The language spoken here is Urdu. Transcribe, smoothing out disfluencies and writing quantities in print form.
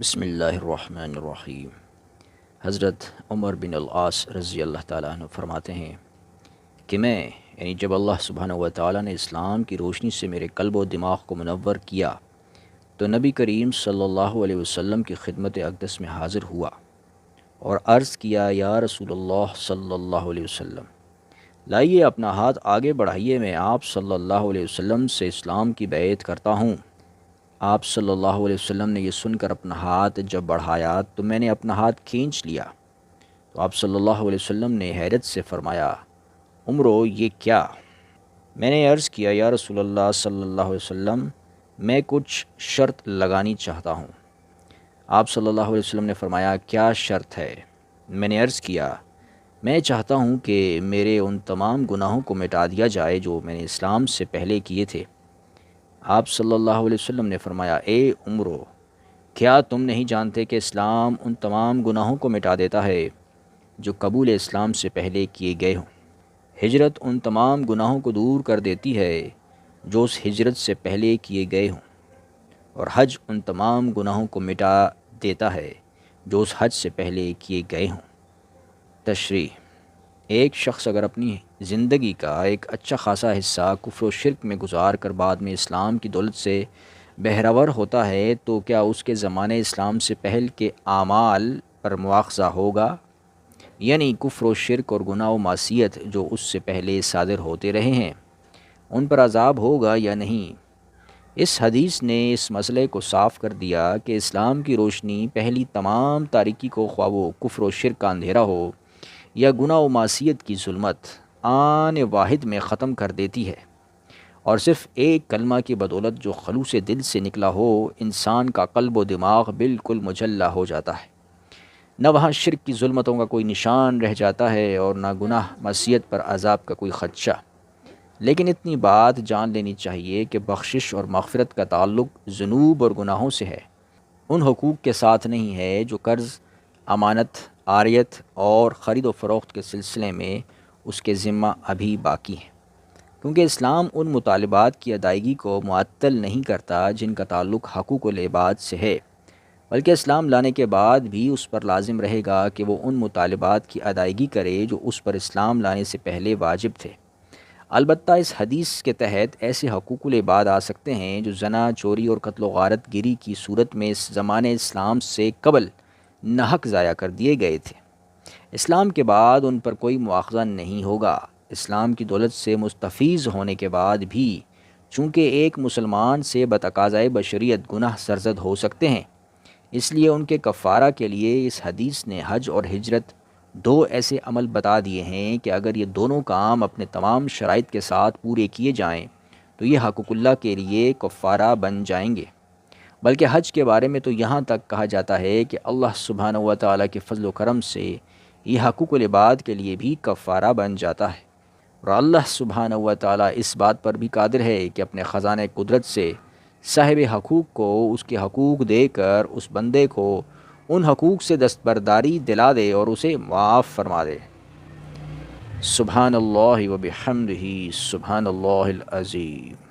بسم اللہ الرحمن الرحیم۔ حضرت عمر بن العاص رضی اللہ تعالیٰ عنہ فرماتے ہیں کہ جب اللہ سبحانہ و تعالیٰ نے اسلام کی روشنی سے میرے قلب و دماغ کو منور کیا تو نبی کریم صلی اللہ علیہ وسلم کی خدمت اقدس میں حاضر ہوا اور عرض کیا، یا رسول اللہ صلی اللہ علیہ وسلم، لائیے اپنا ہاتھ آگے بڑھائیے، میں آپ صلی اللہ علیہ وسلم سے اسلام کی بیعت کرتا ہوں۔ آپ صلی اللہ علیہ وسلم نے یہ سن کر اپنا ہاتھ جب بڑھایا تو میں نے اپنا ہاتھ کھینچ لیا، تو آپ صلی اللہ علیہ وسلم نے حیرت سے فرمایا، عمرو یہ کیا؟ میں نے عرض کیا، یا رسول اللہ صلی اللہ علیہ وسلم، میں کچھ شرط لگانی چاہتا ہوں۔ آپ صلی اللہ علیہ وسلم نے فرمایا، کیا شرط ہے؟ میں نے عرض کیا، میں چاہتا ہوں کہ میرے ان تمام گناہوں کو مٹا دیا جائے جو میں نے اسلام سے پہلے کیے تھے۔ آپ صلی اللہ علیہ وسلم نے فرمایا، اے عمرو، کیا تم نہیں جانتے کہ اسلام ان تمام گناہوں کو مٹا دیتا ہے جو قبول اسلام سے پہلے کیے گئے ہوں؟ ہجرت ان تمام گناہوں کو دور کر دیتی ہے جو اس ہجرت سے پہلے کیے گئے ہوں، اور حج ان تمام گناہوں کو مٹا دیتا ہے جو اس حج سے پہلے کیے گئے ہوں۔ تشریح: ایک شخص اگر اپنی زندگی کا ایک اچھا خاصا حصہ کفر و شرک میں گزار کر بعد میں اسلام کی دولت سے بہرور ہوتا ہے تو کیا اس کے زمانے اسلام سے پہل کے اعمال پر مواخذہ ہوگا؟ یعنی کفر و شرک اور گناہ و معصیت جو اس سے پہلے صادر ہوتے رہے ہیں ان پر عذاب ہوگا یا نہیں؟ اس حدیث نے اس مسئلے کو صاف کر دیا کہ اسلام کی روشنی پہلی تمام تاریکی کو، خواہ وہ کفر و شرک کا اندھیرا ہو یا گناہ و معصیت کی ظلمت، آن واحد میں ختم کر دیتی ہے، اور صرف ایک کلمہ کی بدولت جو خلوص دل سے نکلا ہو، انسان کا قلب و دماغ بالکل مجلہ ہو جاتا ہے۔ نہ وہاں شرک کی ظلمتوں کا کوئی نشان رہ جاتا ہے اور نہ گناہ معصیت پر عذاب کا کوئی خدشہ۔ لیکن اتنی بات جان لینی چاہیے کہ بخشش اور مغفرت کا تعلق ذنوب اور گناہوں سے ہے، ان حقوق کے ساتھ نہیں ہے جو قرض، امانت، عاریت اور خرید و فروخت کے سلسلے میں اس کے ذمہ ابھی باقی ہیں، کیونکہ اسلام ان مطالبات کی ادائیگی کو معطل نہیں کرتا جن کا تعلق حقوق العباد سے ہے، بلکہ اسلام لانے کے بعد بھی اس پر لازم رہے گا کہ وہ ان مطالبات کی ادائیگی کرے جو اس پر اسلام لانے سے پہلے واجب تھے۔ البتہ اس حدیث کے تحت ایسے حقوق العباد آ سکتے ہیں جو زنا، چوری اور قتل و غارت گری کی صورت میں اس زمانے اسلام سے قبل ناحق ضائع کر دیے گئے تھے۔ اسلام کے بعد ان پر کوئی مواخذہ نہیں ہوگا۔ اسلام کی دولت سے مستفیض ہونے کے بعد بھی چونکہ ایک مسلمان سے بتقاضۂ بشریت گناہ سرزد ہو سکتے ہیں، اس لیے ان کے کفارہ کے لیے اس حدیث نے حج اور ہجرت دو ایسے عمل بتا دیے ہیں کہ اگر یہ دونوں کام اپنے تمام شرائط کے ساتھ پورے کیے جائیں تو یہ حقوق اللہ کے لیے کفارہ بن جائیں گے۔ بلکہ حج کے بارے میں تو یہاں تک کہا جاتا ہے کہ اللہ سبحانہ و تعالیٰ کے فضل و کرم سے یہ حقوق العباد کے لیے بھی کفارہ بن جاتا ہے، اور اللہ سبحانہ و تعالیٰ اس بات پر بھی قادر ہے کہ اپنے خزانہ قدرت سے صاحب حقوق کو اس کے حقوق دے کر اس بندے کو ان حقوق سے دستبرداری دلا دے اور اسے معاف فرما دے۔ سبحان اللہ و بحمدہ، سبحان اللہ العظیم۔